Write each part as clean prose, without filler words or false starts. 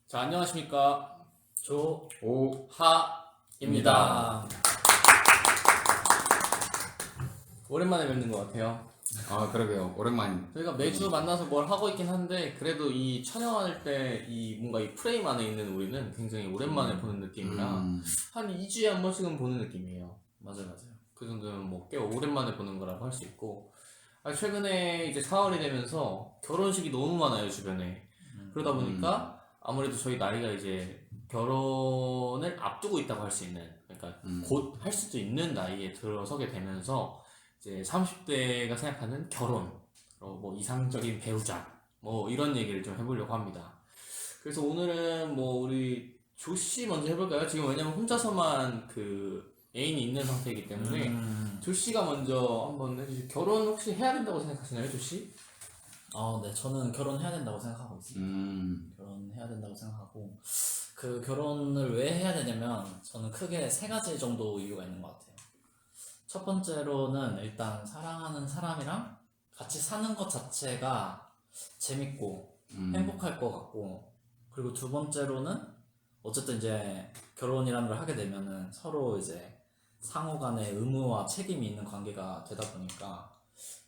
자, 안녕하십니까. 조하입니다. 오랜만에 뵙는 것 같아요. 아, 그러게요. 오랜만에. 저희가 매주 만나서 뭘 하고 있긴 한데, 그래도 이 촬영할 때 뭔가 이 프레임 안에 있는 우리는 굉장히 오랜만에 보는 느낌이라, 한 2주에 한 번씩은 보는 느낌이에요. 맞아요. 그 정도면 뭐 꽤 오랜만에 보는 거라고 할 수 있고, 최근에 이제 4월이 되면서 결혼식이 너무 많아요, 주변에. 그러다 보니까 아무래도 저희 나이가 이제 결혼을 앞두고 있다고 할 수 있는, 그러니까 곧 할 수도 있는 나이에 들어서게 되면서 이제 30대가 생각하는 결혼, 뭐 이상적인 배우자, 뭐 이런 얘기를 좀 해보려고 합니다. 그래서 오늘은 뭐 우리 조씨 먼저 해볼까요? 지금 왜냐면 혼자서만 그 애인이 있는 상태이기 때문에 조씨가 먼저 한번 해주시죠. 결혼 혹시 해야 된다고 생각하시나요, 조씨? 네, 저는 결혼해야 된다고 생각하고 있습니다. 결혼해야 된다고 생각하고, 그 결혼을 왜 해야 되냐면, 저는 크게 3가지 정도 이유가 있는 것 같아요. 첫 번째로는 일단 사랑하는 사람이랑 같이 사는 것 자체가 재밌고, 행복할 것 같고, 그리고 두 번째로는, 어쨌든 이제 결혼이라는 걸 하게 되면은 서로 이제 상호 간의 의무와 책임이 있는 관계가 되다 보니까,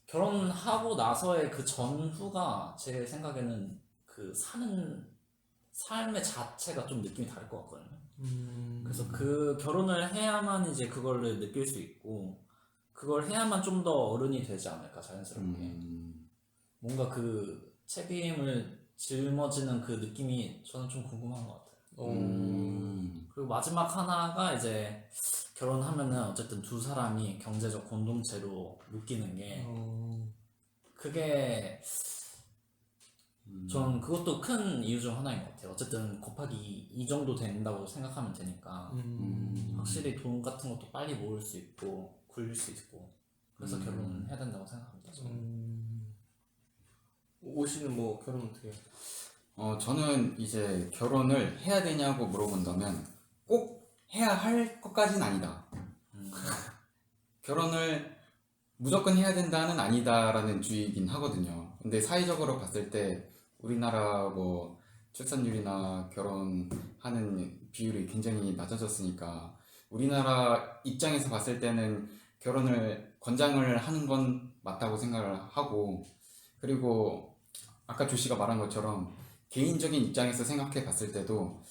결혼하고 나서의 그 전후가 제 생각에는 그 사는 삶의 자체가 좀 느낌이 다를 것 같거든요. 그래서 그 결혼을 해야만 이제 그걸 느낄 수 있고, 그걸 해야만 좀 더 어른이 되지 않을까, 자연스럽게. 뭔가 그 책임을 짊어지는 그 느낌이 저는 좀 궁금한 것 같아요. 그리고 마지막 하나가 이제 결혼하면은 어쨌든 두 사람이 경제적 공동체로 묶이는 게, 그게 저는 그것도 큰 이유 중 하나인 것 같아요. 어쨌든 곱하기 2 정도 된다고 생각하면 되니까 확실히 돈 같은 것도 빨리 모을 수 있고 굴릴 수 있고, 그래서 결혼해야 된다고 생각합니다. 저는. 오씨는 뭐 결혼 어떻게 해요? 저는 이제 결혼을 해야 되냐고 물어본다면 꼭 해야 할 것까지는 아니다. 결혼을 무조건 해야 된다는 아니다라는 주의이긴 하거든요. 근데 사회적으로 봤을 때 우리나라 뭐 출산율이나 결혼하는 비율이 굉장히 낮아졌으니까 우리나라 입장에서 봤을 때는 결혼을 권장을 하는 건 맞다고 생각을 하고, 그리고 아까 조씨가 말한 것처럼 개인적인 입장에서 생각해 봤을 때도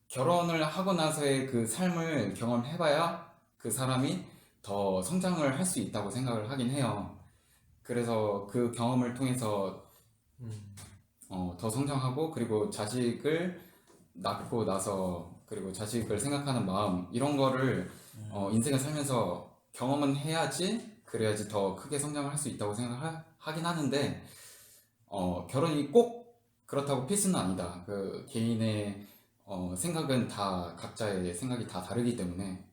결혼을 하고 나서의 그 삶을 경험해봐야 그 사람이 더 성장을 할 수 있다고 생각을 하긴 해요. 그래서 그 경험을 통해서 더 성장하고, 그리고 자식을 낳고 나서 그리고 자식을 생각하는 마음, 이런 거를 인생을 살면서 경험은 해야지, 그래야지 더 크게 성장을 할 수 있다고 생각하긴 하는데, 결혼이 꼭 그렇다고 필수는 아니다. 그 개인의 생각은 다, 각자의 생각이 다 다르기 때문에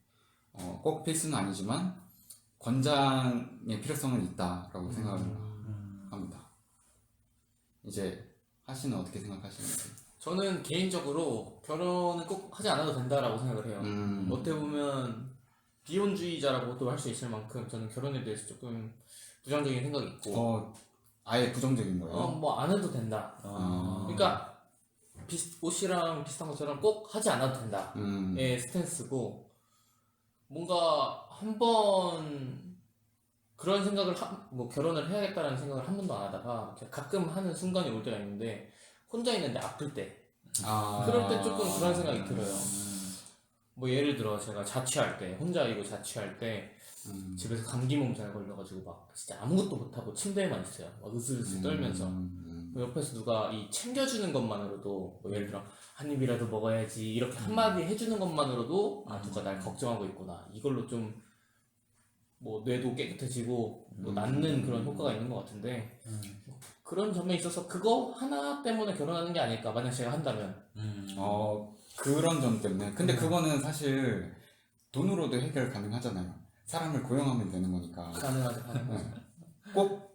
꼭 필수는 아니지만 권장의 필요성은 있다라고 생각을 합니다. 이제 하씨는 어떻게 생각하시는지? 저는 개인적으로 결혼은 꼭 하지 않아도 된다라고 생각을 해요. 어떻게 보면 비혼주의자라고도 할 수 있을 만큼 저는 결혼에 대해서 조금 부정적인 생각이 있고, 아예 부정적인 거예요? 뭐 안 해도 된다. 그러니까 오씨랑 비슷한 것처럼 꼭 하지 않아도 된다의 스탠스고, 뭔가 한번 그런 생각을 뭐 결혼을 해야겠다라는 생각을 한 번도 안 하다가 가끔 하는 순간이 올 때가 있는데, 혼자 있는데 아플 때, 그럴 때 조금 그런 생각이 들어요. 뭐 예를 들어 제가 자취할 때, 혼자이고 자취할 때 집에서 감기 몸살 걸려가지고 막 진짜 아무것도 못하고 침대에만 있어요. 막 으슬으슬 떨면서. 옆에서 누가 이 챙겨주는 것만으로도, 뭐 예를 들어 한 입이라도 먹어야지 이렇게 한마디 해주는 것만으로도 누가 날 걱정하고 있구나, 이걸로 좀 뭐 뇌도 깨끗해지고 뭐 낫는 그런 효과가 있는 것 같은데, 그런 점에 있어서 그거 하나 때문에 결혼하는 게 아닐까, 만약 제가 한다면. 그런 점 때문에. 근데 그거는 사실 돈으로도 해결 가능하잖아요. 사람을 고용하면 되는 거니까. 가능하죠. 꼭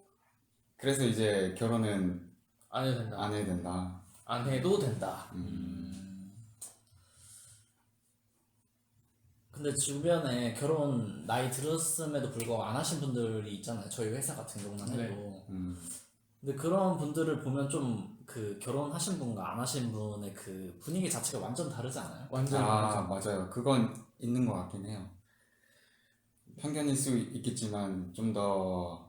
그래서 이제 결혼은 안 해도 된다. 안 해야 된다. 안 해도 된다. 근데 주변에 결혼 나이 들었음에도 불구하고 안 하신 분들이 있잖아요. 저희 회사 같은 경우는 해도. 근데 그런 분들을 보면 좀 그 결혼하신 분과 안 하신 분의 그 분위기 자체가 완전 다르지 않아요? 완전 맞아요. 그건 있는 것 같긴 해요. 편견일 수 있겠지만 좀 더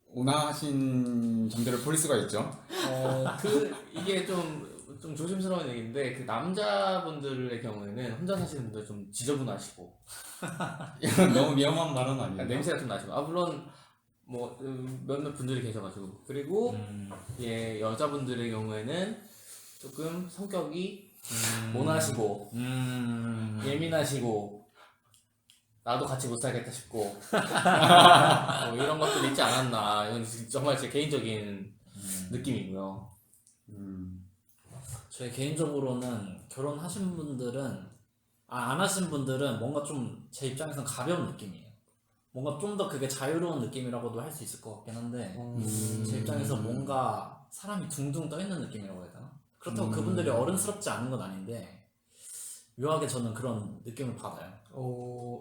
온화하신 점들을 볼 수가 있죠. 이게 좀 조심스러운 얘기인데 그 남자분들의 경우에는 혼자 사시는 분들 좀 지저분하시고 너무 위험한 발언 아니에요? 냄새가 좀 나시고 물론 뭐 몇몇 분들이 계셔가지고 그리고 예 여자분들의 경우에는 조금 성격이 모나시고 예민하시고 나도 같이 못 살겠다 싶고 뭐 이런 것들이 있지 않았나 이건 정말 제 개인적인 느낌이고요. 저희 개인적으로는 결혼하신 분들은 안 하신 분들은 뭔가 좀 제 입장에서는 가벼운 느낌이에요. 뭔가 좀 더 그게 자유로운 느낌이라고도 할 수 있을 것 같긴 한데 제 입장에서 뭔가 사람이 둥둥 떠 있는 느낌이라고 해야 되나? 그렇다고 그분들이 어른스럽지 않은 건 아닌데 묘하게 저는 그런 느낌을 받아요.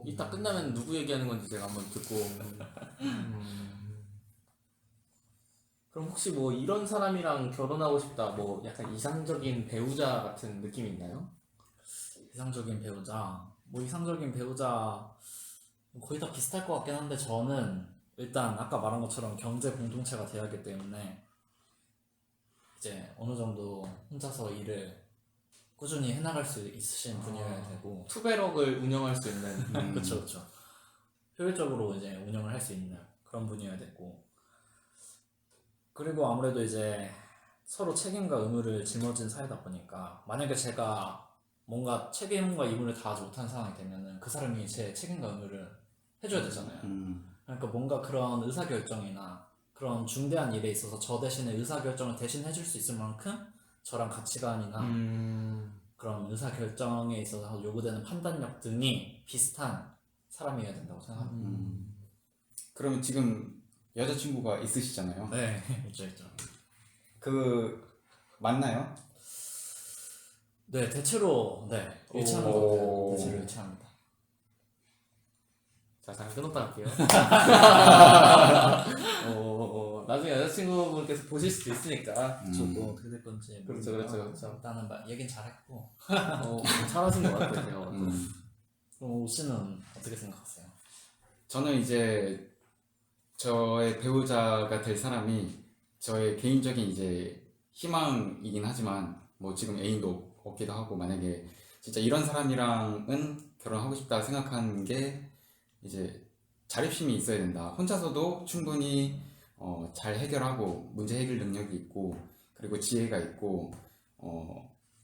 이따 끝나면 누구 얘기하는 건지 제가 한번 듣고 그럼 혹시 뭐 이런 사람이랑 결혼하고 싶다 뭐 약간 이상적인 배우자 같은 느낌이 있나요? 이상적인 배우자 거의 다 비슷할 것 같긴 한데 저는 일단 아까 말한 것처럼 경제 공동체가 돼야 하기 때문에 이제 어느 정도 혼자서 일을 꾸준히 해나갈 수 있으신 분이어야 되고 투베럭을 운영할 수 있는 그쵸 효율적으로 이제 운영을 할 수 있는 그런 분이어야 되고 그리고 아무래도 이제 서로 책임과 의무를 짊어진 사이다 보니까 만약에 제가 뭔가 책임과 의무를 다하지 못한 상황이 되면은 그 사람이 제 책임과 의무를 해줘야 되잖아요. 그러니까 뭔가 그런 의사결정이나 그런 중대한 일에 있어서 저 대신에 의사결정을 대신 해줄 수 있을 만큼 저랑 가치관이나 그런 의사결정에 있어서 요구되는 판단력 등이 비슷한 사람이어야 된다고 생각합니다. 그러면 지금 여자친구가 있으시잖아요. 네, 있죠. 그 맞나요? 네, 대체로 일치하는 것 같아요. 대체로 일치합니다. 자 잠깐 끊었다 갈게요. 나중에 여자친구분께서 보실 수도 있으니까 저도 어떻게 될 건지 그렇죠. 일단은 얘기는 잘했고 잘하신 것 같아요. 그럼 오 씨는 어떻게 생각하세요? 저는 이제 저의 배우자가 될 사람이 저의 개인적인 이제 희망이긴 하지만 뭐 지금 애인도 없기도 하고 만약에 진짜 이런 사람이랑은 결혼하고 싶다 생각하는 게 이제 자립심이 있어야 된다. 혼자서도 충분히 잘 해결하고 문제 해결 능력이 있고 그리고 지혜가 있고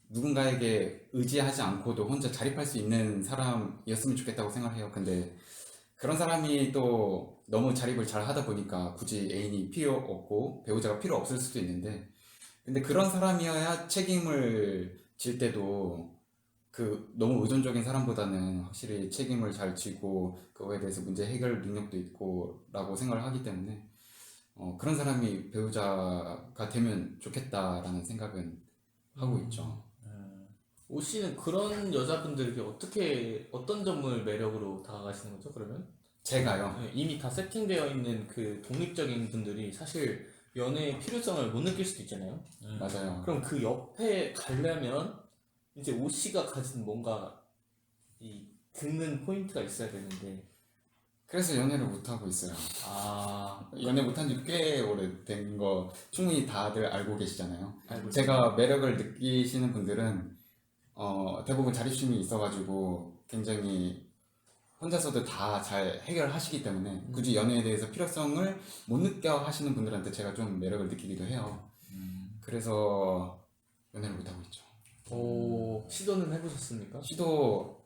누군가에게 의지하지 않고도 혼자 자립할 수 있는 사람이었으면 좋겠다고 생각해요. 근데 그런 사람이 또 너무 자립을 잘 하다 보니까 굳이 애인이 필요 없고 배우자가 필요 없을 수도 있는데 근데 그런 사람이어야 책임을 질 때도 그 너무 의존적인 사람보다는 확실히 책임을 잘 지고 그거에 대해서 문제 해결 능력도 있고 라고 생각을 하기 때문에 그런 사람이 배우자가 되면 좋겠다라는 생각은 하고 있죠. 오 씨는 그런 여자분들에게 어떤 점을 매력으로 다가가시는 거죠? 그러면 제가요. 이미 다 세팅되어 있는 그 독립적인 분들이 사실 연애의 필요성을 못 느낄 수도 있잖아요. 맞아요. 그럼 그 옆에 가려면 이제 오 씨가 가진 뭔가 이 듣는 포인트가 있어야 되는데 그래서 연애를 못 하고 있어요. 아 연애 못한 지 꽤 오래된 거 충분히 다들 알고 계시잖아요. 알고 제가 매력을 느끼시는 분들은 대부분 자립심이 있어가지고 굉장히 혼자서도 다 잘 해결하시기 때문에 굳이 연애에 대해서 필요성을 못 느껴 하시는 분들한테 제가 좀 매력을 느끼기도 해요. 그래서 연애를 못 하고 있죠. 시도는 해보셨습니까? 시도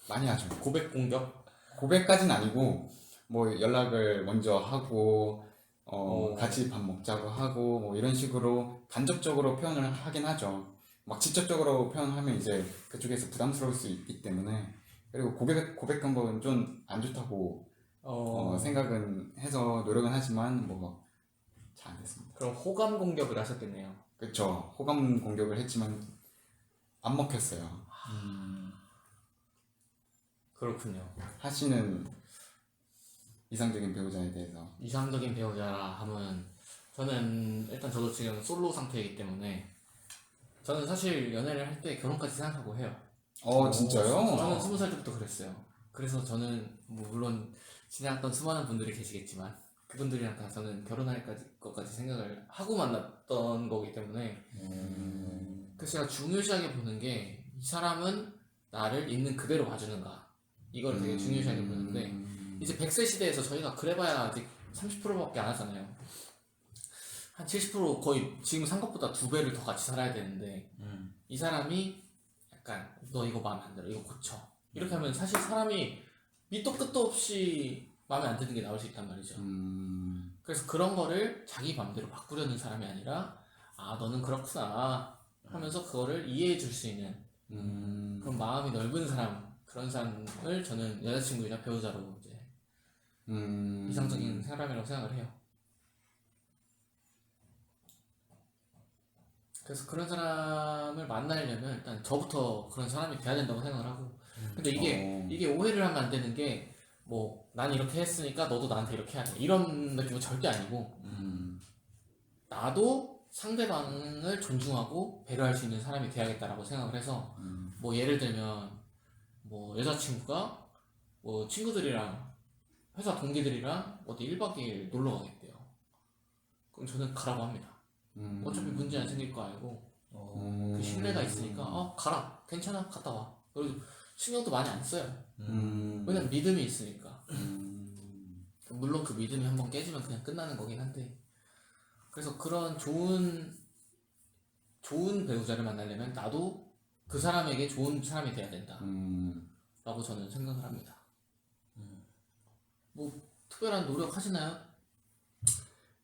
많이 하죠. 고백 공격? 고백까지는 아니고 뭐 연락을 먼저 하고 오. 같이 밥 먹자고 하고 뭐 이런 식으로 간접적으로 표현을 하긴 하죠. 막 직접적으로 표현하면 이제 그쪽에서 부담스러울 수 있기 때문에 그리고 고백한 건 좀 안 좋다고 생각은 해서 노력은 하지만 뭐 잘 안 됐습니다. 그럼 호감 공격을 하셨겠네요. 그쵸. 호감 공격을 했지만 안 먹혔어요. 그렇군요. 하씨는 이상적인 배우자에 대해서 이상적인 배우자라 하면 저는 일단 저도 지금 솔로 상태이기 때문에 저는 사실 연애를 할 때 결혼까지 생각하고 해요. 진짜요? 저는 20살 때부터 그랬어요. 그래서 저는 뭐 물론 지나갔던 수많은 분들이 계시겠지만 그분들이랑 다 저는 결혼할 것까지 생각을 하고 만났던 거기 때문에 그래서 제가 중요시하게 보는 게 이 사람은 나를 있는 그대로 봐주는가 이걸 되게 중요시하게 보는데 이제 100세 시대에서 저희가 그래봐야 아직 30%밖에 안 하잖아요. 한 70% 거의 지금 산 것보다 2배를 더 같이 살아야 되는데 이 사람이 약간 너 이거 마음에 안 들어 이거 고쳐 이렇게 하면 사실 사람이 밑도 끝도 없이 마음에 안 드는 게 나올 수 있단 말이죠. 그래서 그런 거를 자기 맘대로 바꾸려는 사람이 아니라 아 너는 그렇구나 하면서 그거를 이해해 줄 수 있는 그런 마음이 넓은 사람 그런 사람을 저는 여자친구이나 배우자로 이제 이상적인 사람이라고 생각을 해요. 그래서 그런 사람을 만나려면 일단 저부터 그런 사람이 돼야 된다고 생각을 하고 근데 이게 오해를 하면 안 되는 게 뭐 난 이렇게 했으니까 너도 나한테 이렇게 해야 돼 이런 느낌은 절대 아니고 나도 상대방을 존중하고 배려할 수 있는 사람이 돼야겠다라고 생각을 해서 뭐 예를 들면 뭐 여자친구가 뭐 친구들이랑 회사 동기들이랑 어디 1박 2일 놀러 가겠대요. 그럼 저는 가라고 합니다. 어차피 문제 안 생길 거 알고 그 신뢰가 있으니까 가라 괜찮아 갔다 와 그리고 신경도 많이 안 써요. 왜냐면 믿음이 있으니까. 물론 그 믿음이 한번 깨지면 그냥 끝나는 거긴 한데 그래서 그런 좋은 배우자를 만나려면 나도 그 사람에게 좋은 사람이 돼야 된다 라고 저는 생각을 합니다. 뭐 특별한 노력 하시나요?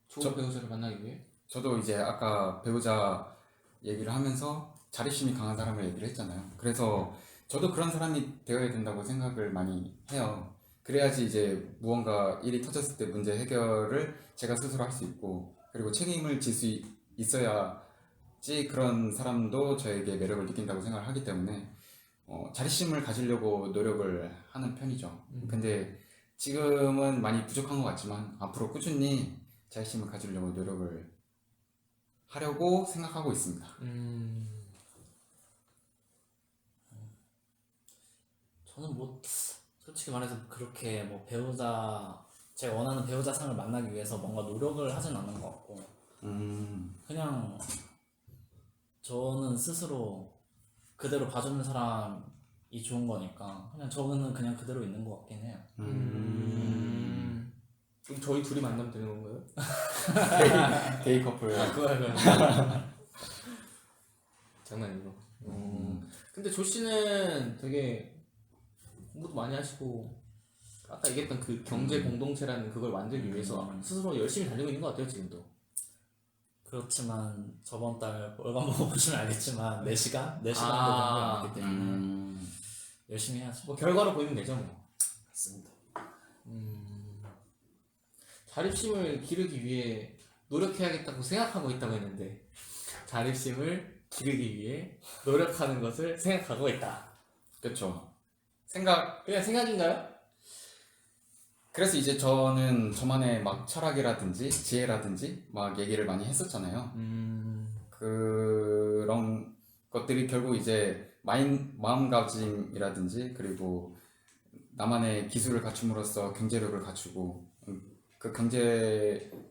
좋은 배우자를 만나기 위해? 저도 이제 아까 배우자 얘기를 하면서 자립심이 강한 사람을 얘기를 했잖아요. 그래서 저도 그런 사람이 되어야 된다고 생각을 많이 해요. 그래야지 이제 무언가 일이 터졌을 때 문제 해결을 제가 스스로 할 수 있고 그리고 책임을 질 수 있어야지 그런 사람도 저에게 매력을 느낀다고 생각을 하기 때문에 자립심을 가지려고 노력을 하는 편이죠. 근데 지금은 많이 부족한 것 같지만 앞으로 꾸준히 자립심을 가지려고 노력을 하려고 생각하고 있습니다. 저는 뭐 솔직히 말해서 그렇게 뭐 배우자 제가 원하는 배우자상을 만나기 위해서 뭔가 노력을 하진 않는 것 같고 그냥 저는 스스로 그대로 봐주는 사람이 좋은 거니까 그냥 저는 그냥 그대로 있는 것 같긴 해요. 그럼 저희 둘이 만나면 되는 건가요? 게이 커플. 그거야. 장난이고. 근데 조 씨는 되게 공부도 많이 하시고 아까 얘기했던 그 경제 공동체라는 그걸 만들기 위해서 스스로 열심히 달리고 있는 것 같아요 지금도. 그렇지만 저번 달 월간 보고 보시면 알겠지만 4시간도 되는 게 많기 때문에 열심히 해야죠. 뭐 결과로 보이면 되죠 뭐. 맞습니다. 자립심을 기르기 위해 노력해야겠다고 생각하고 있다고 했는데 자립심을 기르기 위해 노력하는 것을 생각하고 있다. 그렇죠. 그냥 생각인가요? 그래서 이제 저는 저만의 막 철학이라든지 지혜라든지 막 얘기를 많이 했었잖아요. 그런 것들이 결국 이제 마음가짐이라든지 그리고 나만의 기술을 갖춤으로써 경제력을 갖추고 그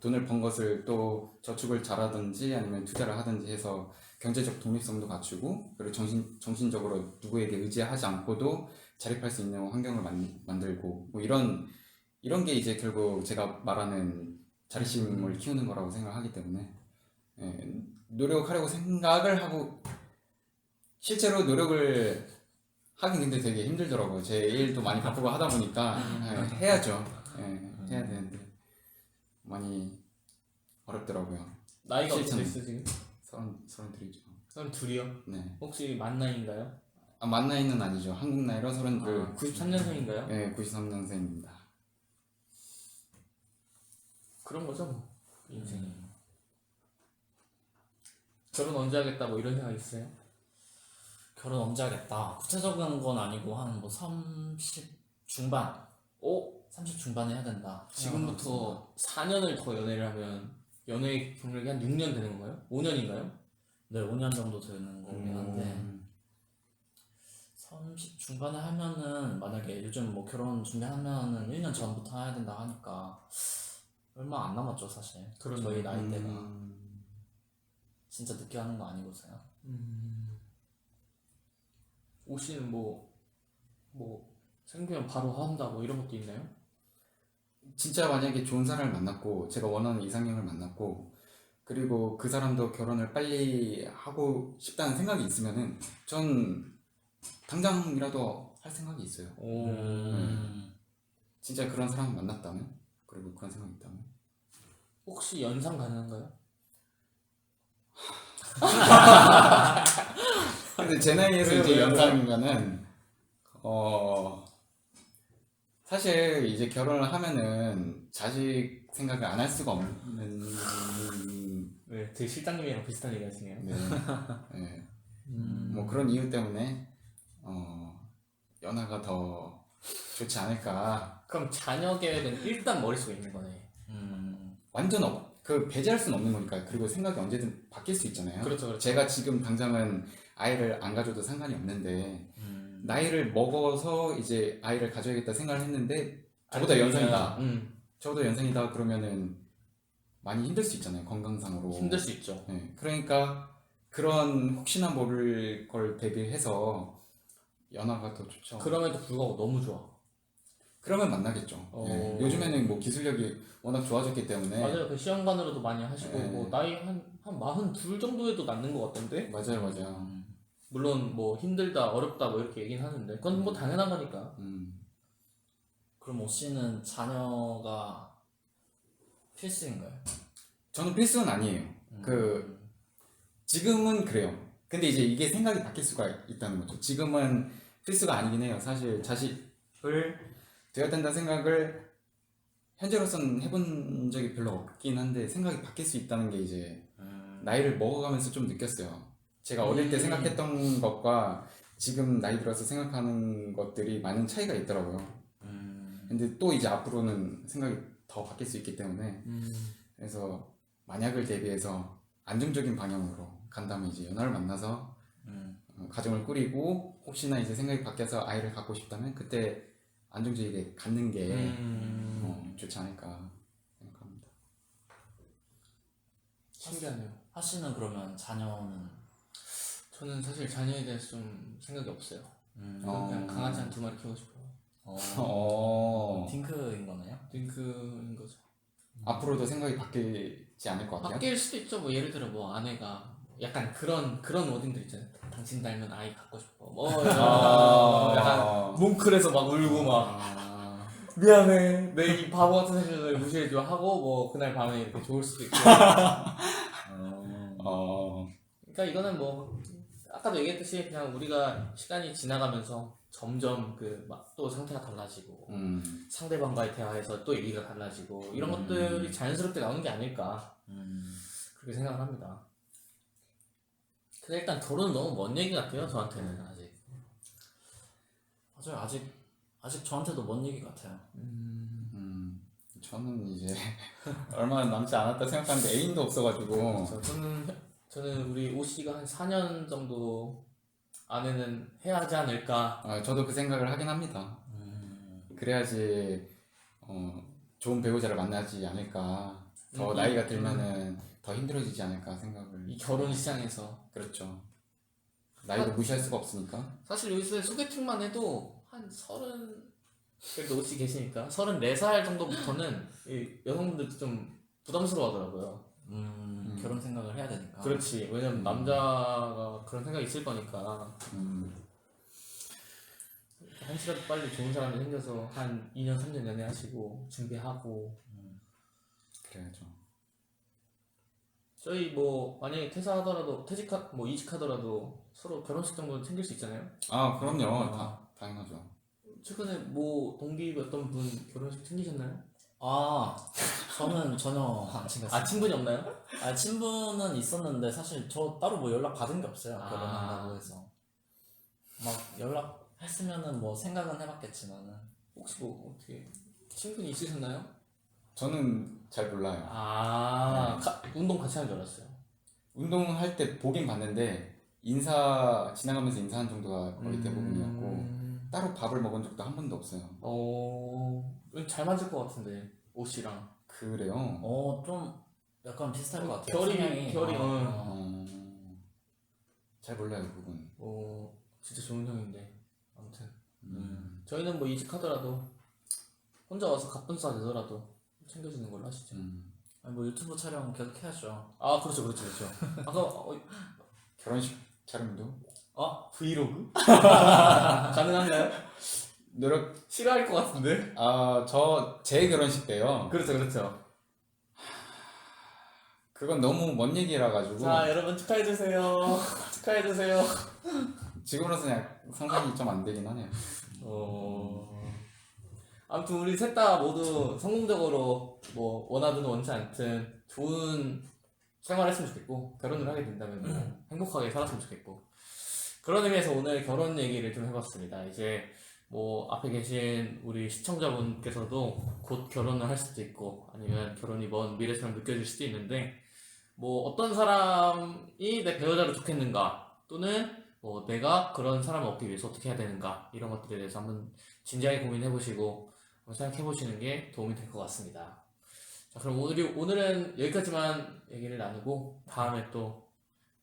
돈을 번 것을 또 저축을 잘하든지 아니면 투자를 하든지 해서 경제적 독립성도 갖추고 그리고 정신적으로 누구에게 의지하지 않고도 자립할 수 있는 환경을 만들고 뭐 이런 게 이제 결국 제가 말하는 자립심을 키우는 거라고 생각하기 때문에 노력하려고 생각을 하고 실제로 노력을 하긴 근데 되게 힘들더라고요. 제 일도 많이 바쁘고 하다 보니까 해야죠. 해야 되는데 많이 어렵더라고요. 나이가 어떻게 실천은. 되시죠 지금? 32이죠. 32요? 네. 혹시 만 나이인가요? 만 나이는 아니죠. 한국 나이로 32. 93년생인가요? 네, 93년생입니다. 그런 거죠 뭐 인생이. 결혼 언제 하겠다 뭐 이런 생각 있어요? 결혼 언제 하겠다. 구체적인 건 아니고 한 뭐 30 중반. 30 중반에 해야 된다. 지금부터 4년을 더 연애를 하면 연애 경력이 한 6년 되는 건가요? 5년인가요? 네, 5년 정도 되는 거긴 한데 30 중반에 하면은 만약에 요즘 뭐 결혼 준비하면은 1년 전부터 해야 된다 하니까 얼마 안 남았죠 사실. 그러네요. 저희 나이대가 진짜 늦게 하는 거 아니고서요. 옷이는 뭐 생기면 바로 한다 뭐 이런 것도 있나요? 진짜 만약에 좋은 사람을 만났고 제가 원하는 이상형을 만났고 그리고 그 사람도 결혼을 빨리 하고 싶다는 생각이 있으면은 전 당장이라도 할 생각이 있어요. 진짜 그런 사람을 만났다면 그리고 그런 생각이 있다면 혹시 연상 가능한가요? 근데 제 나이에서 이제 연상이면은 사실 이제 결혼을 하면은 자식 생각을 안 할 수가 없는 네, 제 실장님이랑 비슷한 얘기 하시네요. 네. 네. 뭐 그런 이유 때문에 연하가 더 좋지 않을까. 그럼 자녀 계획은 일단 머릿속에 있는 거네. 완전 그 배제할 수는 없는 거니까. 그리고 생각이 언제든 바뀔 수 있잖아요. 그렇죠. 제가 지금 당장은 아이를 안 가져도 상관이 없는데 나이를 먹어서 이제 아이를 가져야겠다 생각을 했는데 저보다 연상이다. 저보다 연상이다 그러면은 많이 힘들 수 있잖아요. 건강상으로. 힘들 수 있죠. 네. 그러니까 그런 혹시나 모를 걸 대비해서 연하가 더 좋죠. 그럼에도 불구하고 너무 좋아. 그러면 만나겠죠. 네. 요즘에는 뭐 기술력이 워낙 좋아졌기 때문에. 맞아요. 그 시험관으로도 많이 하시고 네. 뭐 나이 한 42 정도에도 낳는 것 같던데. 맞아요. 물론 뭐 힘들다 어렵다 뭐 이렇게 얘기는 하는데 그건 뭐 당연한 거니까. 그럼 오 씨는 자녀가 필수인가요? 저는 필수는 아니에요. 그 지금은 그래요. 근데 이제 이게 생각이 바뀔 수가 있다는 거죠. 지금은 필수가 아니긴 해요. 사실 자식을 되어야 된다는 생각을 현재로서는 해본 적이 별로 없긴 한데 생각이 바뀔 수 있다는 게 이제 나이를 먹어가면서 좀 느꼈어요. 제가 어릴 때 생각했던 것과 지금 나이 들어서 생각하는 것들이 많은 차이가 있더라고요. 근데 또 이제 앞으로는 생각이 더 바뀔 수 있기 때문에 그래서 만약을 대비해서 안정적인 방향으로 간다면 이제 연하를 만나서 가정을 꾸리고 혹시나 이제 생각이 바뀌어서 아이를 갖고 싶다면 그때 안정적이게 갖는 게 좋지 않을까 생각합니다. 신기하네요. 하씨는 그러면 자녀는 저는 사실 자녀에 대해서 좀 생각이 없어요. 그냥 강아지 한 2마리 키우고 싶어요. 딩크인 거네요? 딩크인 거죠. 앞으로도 생각이 바뀌지 않을 것 같아요. 바뀔 수도 있죠. 뭐 예를 들어 뭐 아내가 약간 그런 워딩들 있잖아요. 당신 닮은 아이 갖고 싶어. 뭐 약간 뭉클해서 막 울고 막 미안해 내 이 바보 같은 생각을 무시해줘 하고 뭐 그날 밤에 이렇게 좋을 수도 있고. 그러니까 이거는 뭐 아까도 얘기했듯이 그냥 우리가 시간이 지나가면서 점점 그 막 또 상태가 달라지고 상대방과의 대화에서 또 얘기가 달라지고 이런 것들이 자연스럽게 나오는 게 아닐까 그렇게 생각을 합니다. 근데 일단 결혼은 너무 먼 얘기 같아요. 저한테는 아직. 맞아요. 아직 저한테도 먼 얘기 같아요. 저는 이제 얼마 남지 않았다 생각하는데 애인도 없어가지고. 저는 우리 오 씨가 한 4년 정도 안에는 해야 하지 않을까. 저도 그 생각을 하긴 합니다. 그래야지 좋은 배우자를 만나지 않을까. 더 나이가 들면은 더 힘들어지지 않을까 생각을. 이 결혼 시장에서. 그렇죠. 나이도 무시할 수가 없으니까. 사실 여기서 소개팅만 해도 한 30, 그래도 오 씨 계시니까 34살 정도부터는 이 여성분들도 좀 부담스러워하더라고요. 결혼 생각을 해야 되니까. 그렇지. 왜냐면 남자가 그런 생각이 있을 거니까. 한시라도 빨리 좋은 사람이 생겨서 한 2년 3년 연애하시고 준비하고. 그래야죠. 저희 뭐 만약에 퇴사하더라도 이직하더라도 서로 결혼식 정도는 챙길 수 있잖아요. 그럼요. 당연하죠. 최근에 뭐 동기였던 분 결혼식 챙기셨나요? 저는 전혀 안 챙겼어요. 친분이 없나요? 친분은 있었는데 사실 저 따로 뭐 연락 받은 게 없어요. 결혼한다고 해서 막 연락했으면은 뭐 생각은 해봤겠지만은 혹시 뭐 어떻게 친분이 있으셨나요? 저는 잘 몰라요. 운동 같이 하는 줄 알았어요. 운동할 때 보긴 봤는데 지나가면서 인사한 정도가 거의 대부분이었고 따로 밥을 먹은 적도 한 번도 없어요. 잘 맞을 것 같은데 옷이랑. 그래요? 좀 약간 비슷할 것 같아요. 결이 잘 몰라요 그분. 진짜 좋은 형인데 아무튼 저희는 뭐 이직하더라도 혼자 와서 갑분싸 되더라도 챙겨주는 걸로 하시죠. 아니, 뭐 유튜브 촬영 계속 해야죠. 그렇죠. 아까 결혼식 촬영도 브이로그 가능한가요? 노력. 싫어할 것 같은데. 제 결혼식 때요. 그렇죠. 그건 너무 먼 얘기라 가지고. 자, 여러분 축하해주세요. 축하해주세요. 지금으로서 그냥 상상이 좀 안 되긴 하네요. 아무튼 우리 셋 다 모두 성공적으로 뭐 원하든 원치 않든 좋은 생활을 했으면 좋겠고 결혼을 하게 된다면 뭐 행복하게 살았으면 좋겠고 그런 의미에서 오늘 결혼 얘기를 좀 해봤습니다. 이제 뭐 앞에 계신 우리 시청자분께서도 곧 결혼을 할 수도 있고 아니면 결혼이 먼 미래처럼 느껴질 수도 있는데 뭐 어떤 사람이 내 배우자로 좋겠는가 또는 뭐 내가 그런 사람을 얻기 위해서 어떻게 해야 되는가 이런 것들에 대해서 한번 진지하게 고민해보시고 한번 생각해보시는 게 도움이 될 것 같습니다. 자, 그럼 오늘은 여기까지만 얘기를 나누고 다음에 또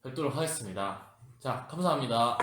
뵙도록 하겠습니다. 자, 감사합니다.